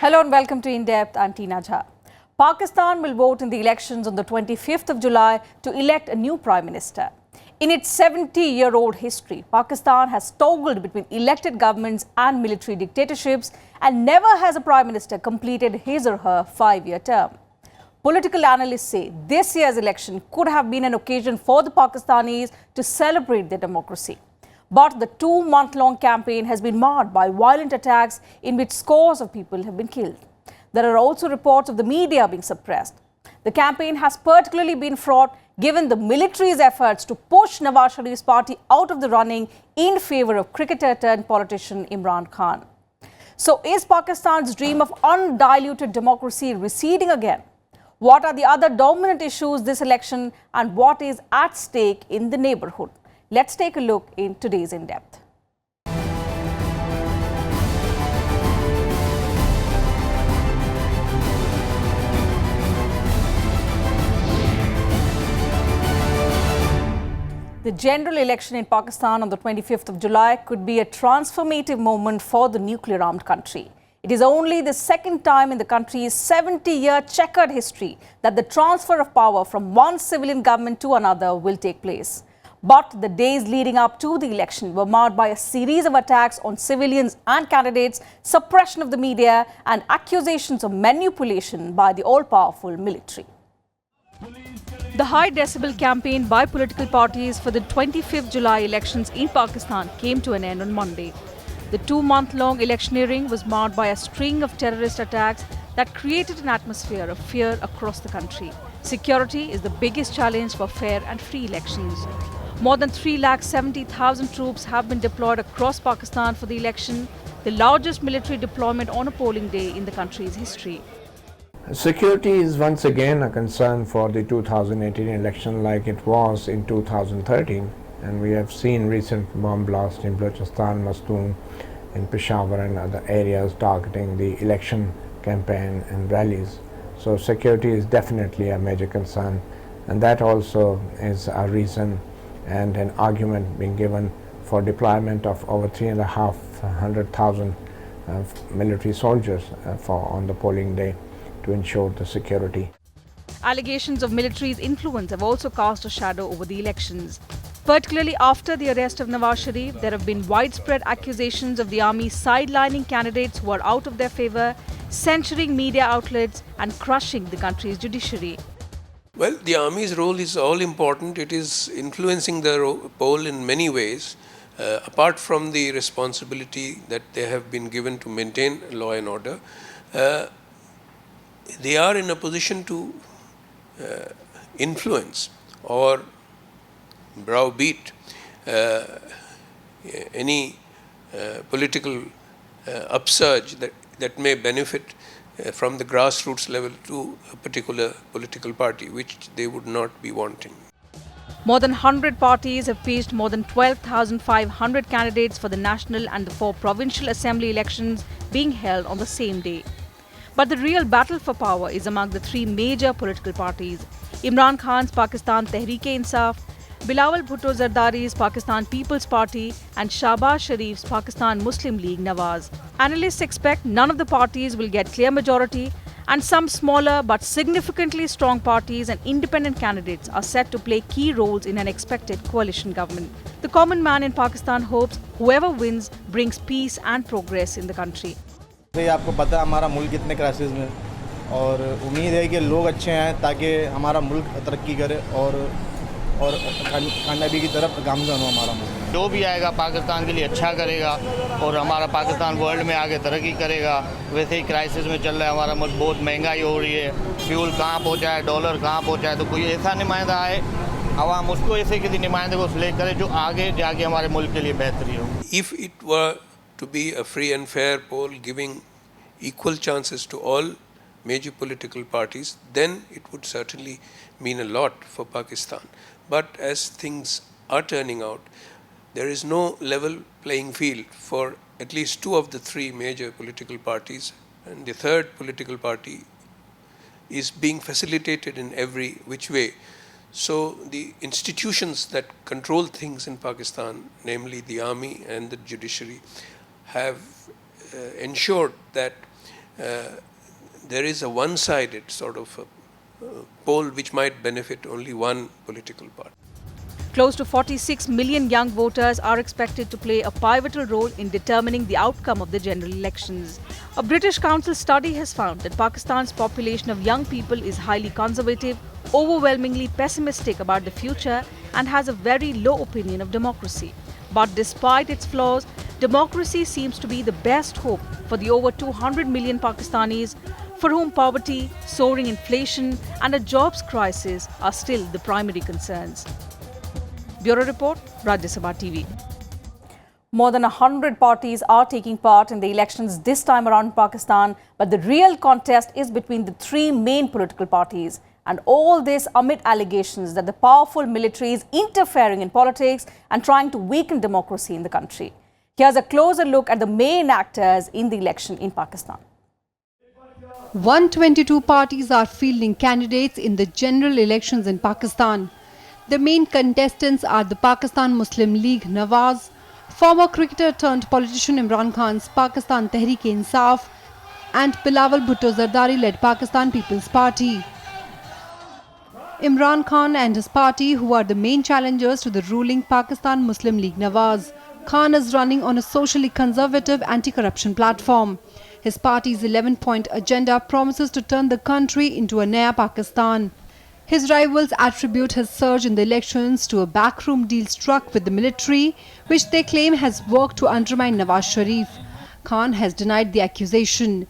Hello and welcome to In Depth. I'm Teena Jha. Pakistan will vote in the elections on the 25th of July to elect a new Prime Minister. In its 70-year-old history, Pakistan has toggled between elected governments and military dictatorships, and never has a Prime Minister completed his or her 5-year term. Political analysts say this year's election could have been an occasion for the Pakistanis to celebrate their democracy. But the 2-month-long campaign has been marred by violent attacks in which scores of people have been killed. There are also reports of the media being suppressed. The campaign has particularly been fraught given the military's efforts to push Nawaz Sharif's party out of the running in favour of cricketer-turned-politician Imran Khan. So is Pakistan's dream of undiluted democracy receding again? What are the other dominant issues this election, and what is at stake in the neighbourhood? Let's take a look in today's In Depth. The general election in Pakistan on the 25th of July could be a transformative moment for the nuclear-armed country. It is only the second time in the country's 70-year checkered history that the transfer of power from one civilian government to another will take place. But the days leading up to the election were marred by a series of attacks on civilians and candidates, suppression of the media, and accusations of manipulation by the all-powerful military. The high-decibel campaign by political parties for the 25th July elections in Pakistan came to an end on Monday. The 2-month-long electioneering was marred by a string of terrorist attacks that created an atmosphere of fear across the country. Security is the biggest challenge for fair and free elections. More than 370,000 troops have been deployed across Pakistan for the election, the largest military deployment on a polling day in the country's history. Security is once again a concern for the 2018 election, like it was in 2013, and we have seen recent bomb blasts in Balochistan, Mastoon, in Peshawar and other areas targeting the election campaign and rallies. So security is definitely a major concern, and that also is a reason and an argument being given for deployment of over 3,500,000 military soldiers on the polling day to ensure the security. Allegations of military's influence have also cast a shadow over the elections. Particularly after the arrest of Nawaz Sharif, there have been widespread accusations of the army sidelining candidates who are out of their favour, censoring media outlets and crushing the country's judiciary. Well, the army's role is all important. It is influencing the poll in many ways, apart from the responsibility that they have been given to maintain law and order. They are in a position to influence or browbeat any political upsurge that may benefit from the grassroots level to a particular political party, which they would not be wanting. More than 100 parties have faced more than 12,500 candidates for the national and the 4 provincial assembly elections being held on the same day. But the real battle for power is among the 3 major political parties: Imran Khan's Pakistan Tehreek-e-Insaf, Bilawal Bhutto Zardari's Pakistan People's Party, and Shahbaz Sharif's Pakistan Muslim League-Nawaz. Analysts expect none of the parties will get clear majority, and some smaller but significantly strong parties and independent candidates are set to play key roles in an expected coalition government. The common man in Pakistan hopes whoever wins brings peace and progress in the country. आपको पता है हमारा मुल्क कितने crisis में, और उम्मीद है कि लोग अच्छे हैं ताकि हमारा मुल्क तरक्की करे और कामयाबी की तरफ गामज़न हो हमारा मुल्क। जो भी आएगा पाकिस्तान के लिए अच्छा करेगा और हमारा पाकिस्तान वर्ल्ड में आगे तरक्की करेगा। वैसे ही क्राइसिस में चल रहा है हमारा मुल्क, बहुत महंगाई हो रही है, फ्यूल कहाँ पहुँचा है, डॉलर कहाँ पहुँचा है। तो कोई ऐसा नुमाइंदा आए, आवाम उसको ऐसे किसी नुमाइंदे को सिलेक्ट करे जो आगे जाके हमारे मुल्क के लिए बेहतरी हो। If it were to be a free and fair poll giving equal chances to all major political parties, then it would certainly mean a lot for Pakistan. But as things are turning out, there is no level playing field for at least 2 of the 3 major political parties, and the 3rd political party is being facilitated in every which way. So the institutions that control things in Pakistan, namely the army and the judiciary, have ensured that there is a one-sided sort of poll which might benefit only one political party. Close to 46 million young voters are expected to play a pivotal role in determining the outcome of the general elections. A British Council study has found that Pakistan's population of young people is highly conservative, overwhelmingly pessimistic about the future, and has a very low opinion of democracy. But despite its flaws, democracy seems to be the best hope for the over 200 million Pakistanis for whom poverty, soaring inflation, and a jobs crisis are still the primary concerns. Bureau Report, Rajya Sabha TV. More than 100 parties are taking part in the elections this time around in Pakistan, but the real contest is between the three main political parties. And all this amid allegations that the powerful military is interfering in politics and trying to weaken democracy in the country. Here's a closer look at the main actors in the election in Pakistan. 122 parties are fielding candidates in the general elections in Pakistan. The main contestants are the Pakistan Muslim League-Nawaz, former cricketer turned politician Imran Khan's Pakistan Tehreek-e-Insaf, and Bilawal Bhutto Zardari-led Pakistan People's Party. Imran Khan and his party, who are the main challengers to the ruling Pakistan Muslim League-Nawaz. Khan is running on a socially conservative anti-corruption platform. His party's 11-point agenda promises to turn the country into a Naya Pakistan. His rivals attribute his surge in the elections to a backroom deal struck with the military, which they claim has worked to undermine Nawaz Sharif. Khan has denied the accusation.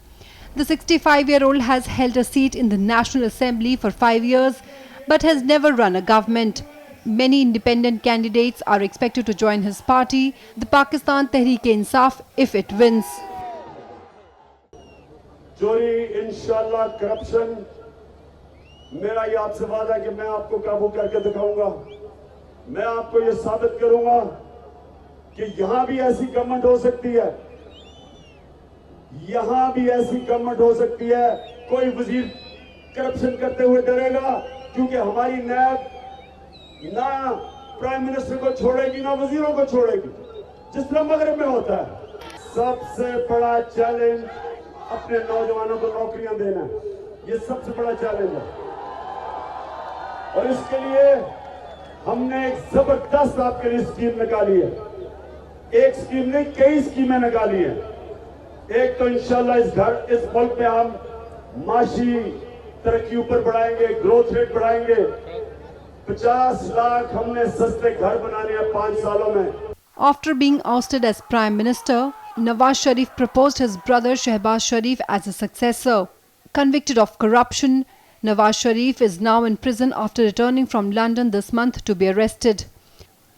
The 65-year-old has held a seat in the National Assembly for 5 years, but has never run a government. Many independent candidates are expected to join his party, the Pakistan Tehreek-e-Insaf, if it wins. चोरी इंशाल्लाह corruption मेरा ये आपसे वादा है कि मैं आपको काबू करके दिखाऊंगा मैं आपको ये साबित करूंगा कि यहां भी ऐसी गवर्नमेंट हो सकती है यहां भी ऐसी गवर्नमेंट हो सकती है कोई वजीर करप्शन करते हुए डरेगा क्योंकि हमारी नैब ना प्राइम मिनिस्टर को छोड़ेगी ना वजीरों को छोड़ेगी जिस तरह मगरब में होता है सबसे बड़ा चैलेंज अपने नौजवानों को नौकरियां देना ये सबसे बड़ा चैलेंज है और इसके लिए हमने एक जबरदस्त आपके लिए स्कीम निकाली है एक स्कीम नहीं कई स्कीमें निकाली हैं एक तो इंशाल्लाह इस मुल्क में हम माशी तरक्की ऊपर बढ़ाएंगे ग्रोथ रेट बढ़ाएंगे 50 लाख हमने सस्ते घर बनाने हैं 5 सालों में. After being ousted as Prime Minister, Nawaz Sharif proposed his brother Shehbaz Sharif as a successor. Convicted of corruption, Nawaz Sharif is now in prison after returning from London this month to be arrested.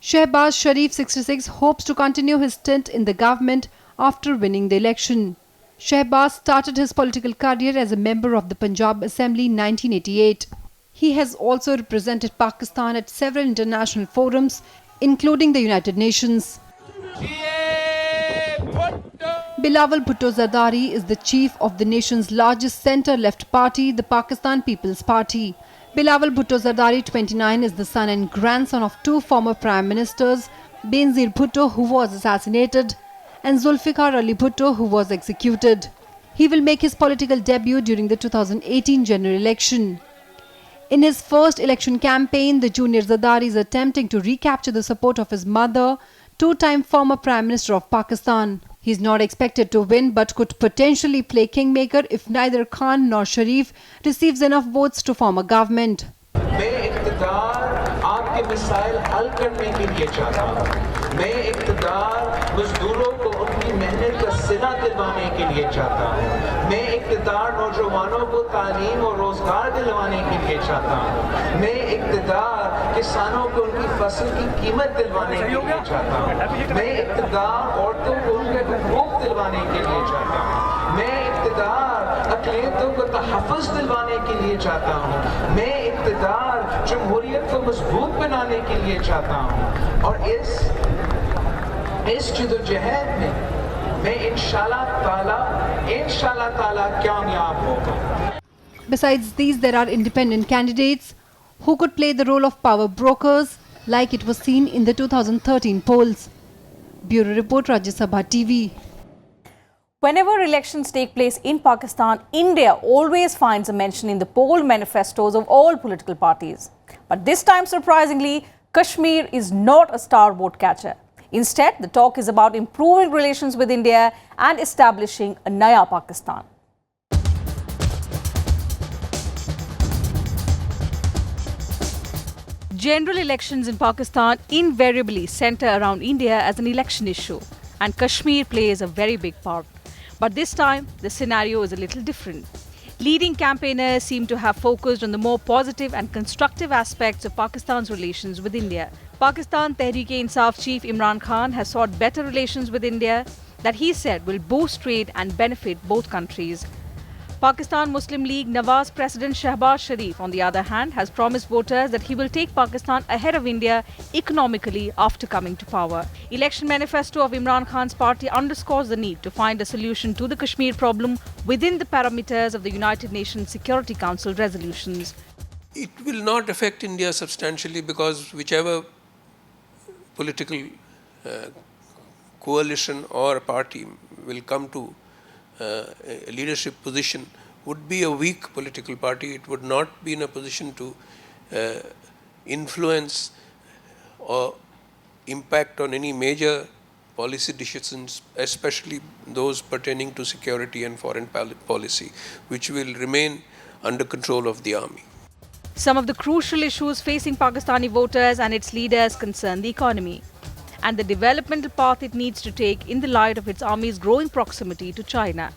Shehbaz Sharif, 66, hopes to continue his stint in the government after winning the election. Shehbaz started his political career as a member of the Punjab Assembly in 1988. He has also represented Pakistan at several international forums, including the United Nations. Bilawal Bhutto Zardari is the chief of the nation's largest centre-left party, the Pakistan People's Party. Bilawal Bhutto Zardari, 29, is the son and grandson of two former Prime Ministers, Benazir Bhutto, who was assassinated, and Zulfikar Ali Bhutto, who was executed. He will make his political debut during the 2018 general election. In his first election campaign, the junior Zardari is attempting to recapture the support of his mother, two-time former Prime Minister of Pakistan. He is not expected to win but could potentially play kingmaker if neither Khan nor Sharif receives enough votes to form a government. मैं इक़्तिदार आपके missile हल करने के लिए चाहता हूँ मैं इक़्तिदार मजदूरों को उनकी मेहनत का सिला दिलवाने के लिए चाहता हूँ मैं इक़्तिदार नौजवानों को तालीम और रोजगार दिलवाने के लिए चाहता हूँ मैं इक़्तिदार किसानों को उनकी फसल की कीमत दिलवाने के लिए चाहता हूँ मैं इक़्तिदार औरतों को उनके हुकूक दिलवाने के लिए चाहता हूँ मैं इक़्तिदार अक़लियतों को तहफ़्फ़ुज़ दिलवाने के लिए चाहता हूँ मैं इक़्तिदार जमहूरियत को मजबूत बनाने के लिए चाहता हूँ और इस जदोजहद में मैं इंशाअल्लाह ताला कामयाब होगा. Besides these, there are independent candidates who could play the role of power brokers like it was seen in the 2013 polls. Bureau Report, Rajya Sabha TV. Whenever elections take place in Pakistan, India always finds a mention in the poll manifestos of all political parties. But this time, surprisingly, Kashmir is not a star vote catcher. Instead, the talk is about improving relations with India and establishing a Naya Pakistan. General elections in Pakistan invariably center around India as an election issue, and Kashmir plays a very big part. But this time, the scenario is a little different. Leading campaigners seem to have focused on the more positive and constructive aspects of Pakistan's relations with India. Pakistan Tehreek-e-Insaf chief Imran Khan has sought better relations with India that he said will boost trade and benefit both countries. Pakistan Muslim League-Nawaz President Shahbaz Sharif, on the other hand, has promised voters that he will take Pakistan ahead of India economically after coming to power. Election manifesto of Imran Khan's party underscores the need to find a solution to the Kashmir problem within the parameters of the United Nations Security Council resolutions. It will not affect India substantially because whichever political coalition or party will come to a leadership position would be a weak political party. It would not be in a position to influence or impact on any major policy decisions, especially those pertaining to security and foreign policy, which will remain under control of the army. Some of the crucial issues facing Pakistani voters and its leaders concern the economy and the developmental path it needs to take in the light of its army's growing proximity to China.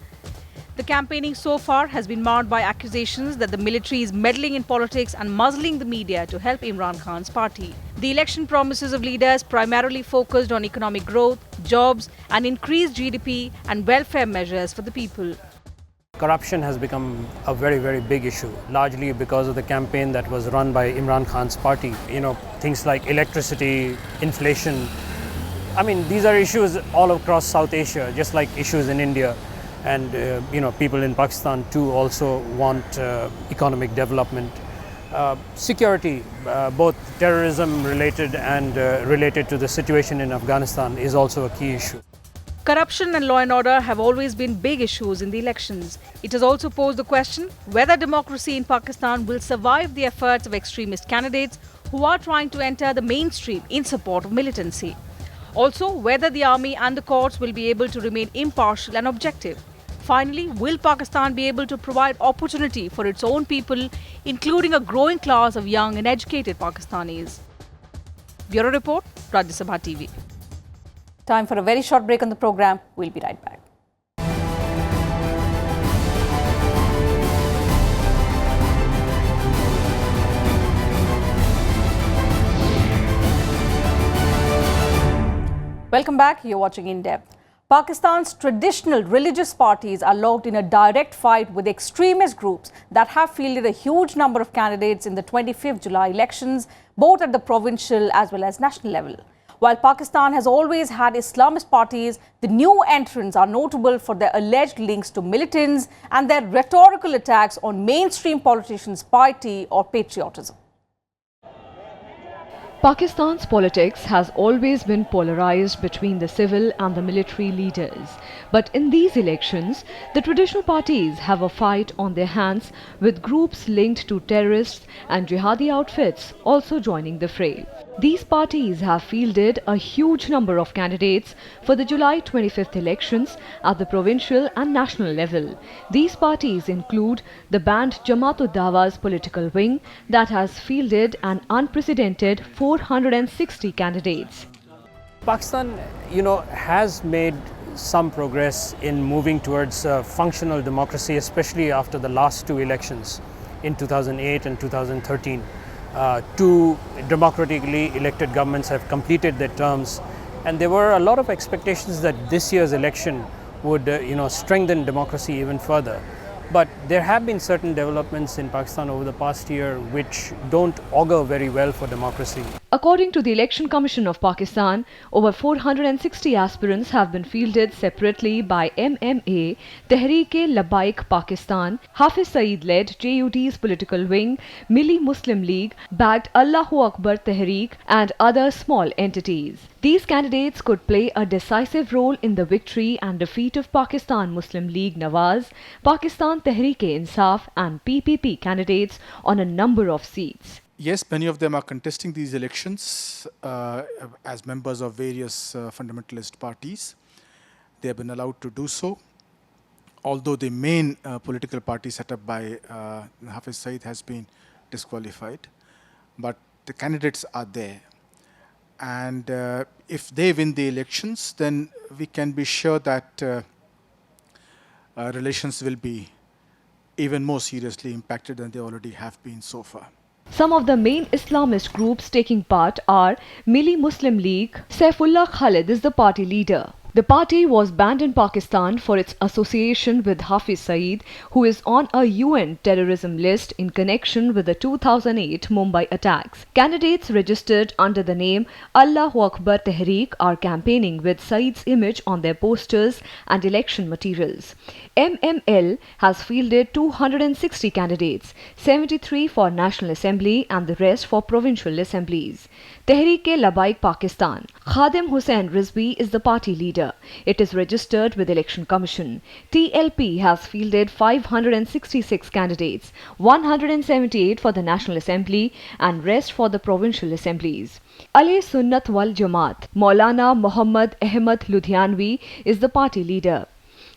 The campaigning so far has been marred by accusations that the military is meddling in politics and muzzling the media to help Imran Khan's party. The election promises of leaders primarily focused on economic growth, jobs, and increased GDP and welfare measures for the people. Corruption has become a very, very big issue, largely because of the campaign that was run by Imran Khan's party. Things like electricity, inflation. I mean, these are issues all across South Asia, just like issues in India. And, people in Pakistan too also want economic development. Security, both terrorism related and related to the situation in Afghanistan is also a key issue. Corruption and law and order have always been big issues in the elections. It has also posed the question whether democracy in Pakistan will survive the efforts of extremist candidates who are trying to enter the mainstream in support of militancy. Also, whether the army and the courts will be able to remain impartial and objective. Finally, will Pakistan be able to provide opportunity for its own people, including a growing class of young and educated Pakistanis? Bureau Report, Rajya Sabha TV. Time for a very short break on the program. We'll be right back. Welcome back. You're watching In Depth. Pakistan's traditional religious parties are locked in a direct fight with extremist groups that have fielded a huge number of candidates in the 25th July elections, both at the provincial as well as national level. While Pakistan has always had Islamist parties, the new entrants are notable for their alleged links to militants and their rhetorical attacks on mainstream politicians' piety or patriotism. Pakistan's politics has always been polarized between the civil and the military leaders. But in these elections, the traditional parties have a fight on their hands, with groups linked to terrorists and jihadi outfits also joining the fray. These parties have fielded a huge number of candidates for the July 25th elections at the provincial and national level. These parties include the banned Jamaat-ud-Dawa's political wing that has fielded an unprecedented 460 candidates. Pakistan, has made some progress in moving towards functional democracy, especially after the last two elections in 2008 and 2013. Two democratically elected governments have completed their terms, and there were a lot of expectations that this year's election would strengthen democracy even further. But there have been certain developments in Pakistan over the past year which don't augur very well for democracy. According to the Election Commission of Pakistan, over 460 aspirants have been fielded separately by MMA, Tehreek-e-Labbaik Pakistan, Hafiz Saeed-led JUD's political wing, Milli Muslim League, backed Allah-o-Akbar Tehreek and other small entities. These candidates could play a decisive role in the victory and defeat of Pakistan Muslim League-Nawaz, Pakistan Tehreek-e-Insaf and PPP candidates on a number of seats. Yes, many of them are contesting these elections as members of various fundamentalist parties. They have been allowed to do so. Although the main political party set up by Hafiz Saeed has been disqualified, but the candidates are there. And if they win the elections, then we can be sure that relations will be even more seriously impacted than they already have been so far. Some of the main Islamist groups taking part are Milli Muslim League. Saifullah Khalid is the party leader. The party was banned in Pakistan for its association with Hafiz Saeed, who is on a UN terrorism list in connection with the 2008 Mumbai attacks. Candidates registered under the name Allah-o-Akbar Tehreek are campaigning with Saeed's image on their posters and election materials. MML has fielded 260 candidates, 73 for National Assembly and the rest for provincial assemblies. Tehreek-e-Labbaik Pakistan. Khadim Hussain Rizvi is the party leader. It is registered with Election Commission. TLP has fielded 566 candidates, 178 for the National Assembly and rest for the provincial assemblies. Ahl-e-Sunnat wal Jamaat. Maulana Muhammad Ahmad Ludhianvi is the party leader.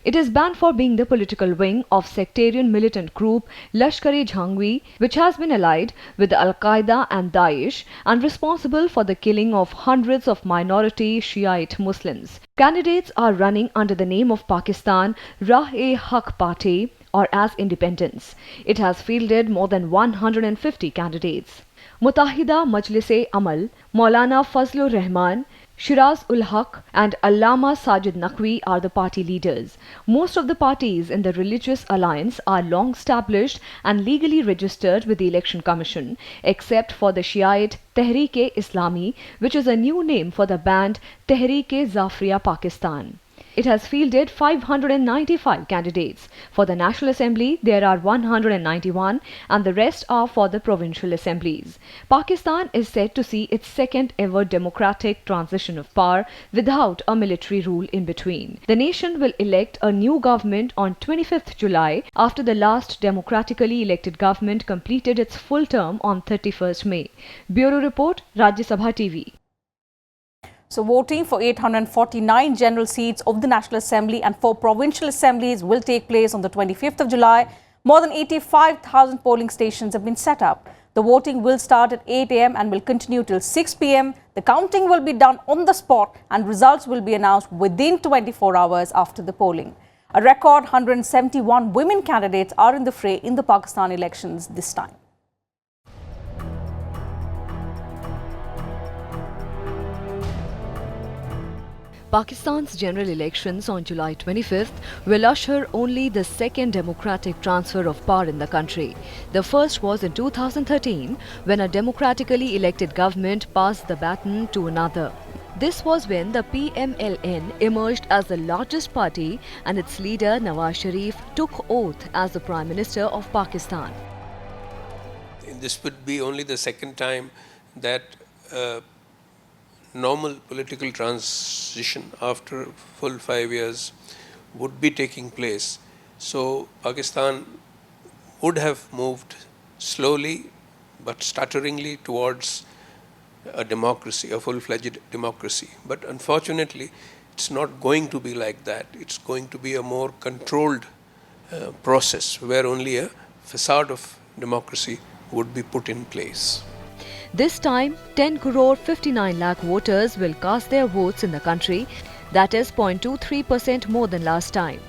It is banned for being the political wing of sectarian militant group Lashkar-e-Jhangvi, which has been allied with Al-Qaeda and Daesh and responsible for the killing of hundreds of minority Shiite Muslims. Candidates are running under the name of Pakistan Rah-e-Haq Party or as independents. It has fielded more than 150 candidates. Mutahida Majlis-e-Amal, Maulana Fazlur Rahman, Shiraz-ul-Haq and Allama Sajid Naqvi are the party leaders. Most of the parties in the religious alliance are long established and legally registered with the Election Commission, except for the Shiite Tehreek-e-Islami, which is a new name for the band Tehreek-e-Zafriya Pakistan. It has fielded 595 candidates. For the National Assembly, there are 191 and the rest are for the provincial assemblies. Pakistan is set to see its second ever democratic transition of power without a military rule in between. The nation will elect a new government on 25th July after the last democratically elected government completed its full term on 31st May. Bureau Report, Rajya Sabha TV. So voting for 849 general seats of the National Assembly and 4 provincial assemblies will take place on the 25th of July. More than 85,000 polling stations have been set up. The voting will start at 8 a.m. and will continue till 6 p.m. The counting will be done on the spot and results will be announced within 24 hours after the polling. A record 171 women candidates are in the fray in the Pakistan elections this time. Pakistan's general elections on July 25th will usher only the second democratic transfer of power in the country. The first was in 2013 when a democratically elected government passed the baton to another. This was when the PML-N emerged as the largest party and its leader Nawaz Sharif took oath as the Prime Minister of Pakistan. This would be only the second time that normal political transition after full 5 years would be taking place. So Pakistan would have moved slowly but stutteringly towards a democracy, a full-fledged democracy. But unfortunately, it's not going to be like that. It's going to be a more controlled process where only a facade of democracy would be put in place. This time, 10 crore 59 lakh voters will cast their votes in the country, that is 0.23% more than last time.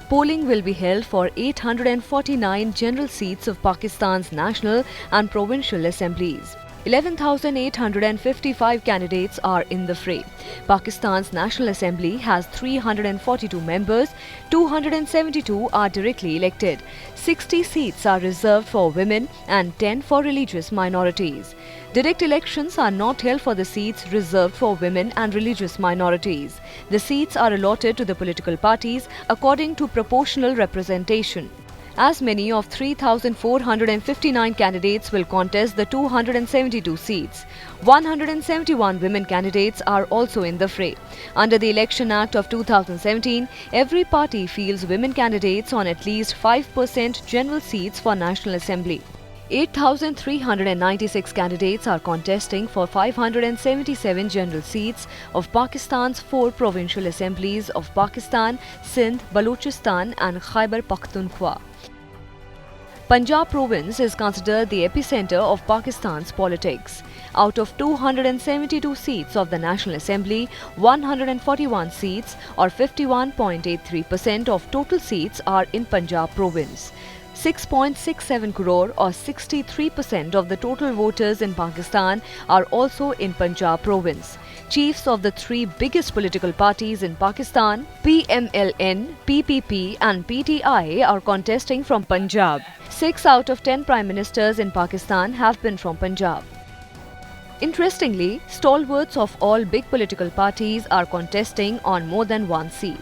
Polling will be held for 849 general seats of Pakistan's national and provincial assemblies. 11,855 candidates are in the fray. Pakistan's National Assembly has 342 members, 272 are directly elected. 60 seats are reserved for women and 10 for religious minorities. Direct elections are not held for the seats reserved for women and religious minorities. The seats are allotted to the political parties according to proportional representation. As many of 3,459 candidates will contest the 272 seats. 171 women candidates are also in the fray. Under the Election Act of 2017, every party fields women candidates on at least 5% general seats for National Assembly. 8,396 candidates are contesting for 577 general seats of Pakistan's 4 provincial assemblies of Pakistan, Sindh, Balochistan and Khyber Pakhtunkhwa. Punjab province is considered the epicenter of Pakistan's politics. Out of 272 seats of the National Assembly, 141 seats or 51.83% of total seats are in Punjab province. 6.67 crore or 63% of the total voters in Pakistan are also in Punjab province. Chiefs of the 3 biggest political parties in Pakistan, PML-N, PPP and PTI are contesting from Punjab. 6 out of 10 Prime Ministers in Pakistan have been from Punjab. Interestingly, stalwarts of all big political parties are contesting on more than one seat.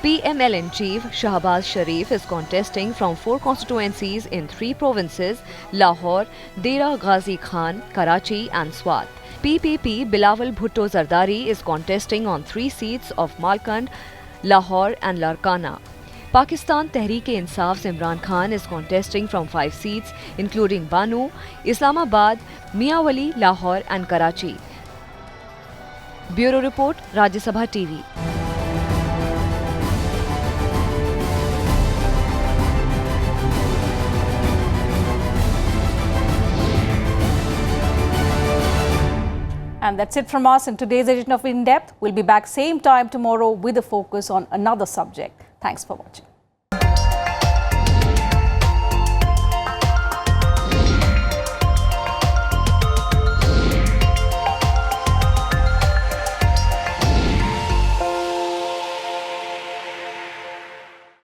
PML-N chief Nawaz Sharif is contesting from 4 constituencies in 3 provinces, Lahore, Dera Ghazi Khan, Karachi and Swat. PPP Bilawal Bhutto Zardari is contesting on 3 seats of Malkand, Lahore and Larkana. Pakistan Tehreek-e-Insaf's Imran Khan is contesting from 5 seats including Banu, Islamabad, Miawali, Lahore and Karachi. Bureau Report, Rajya Sabha TV. And that's it from us in today's edition of In Depth. We'll be back same time tomorrow with a focus on another subject. Thanks for watching.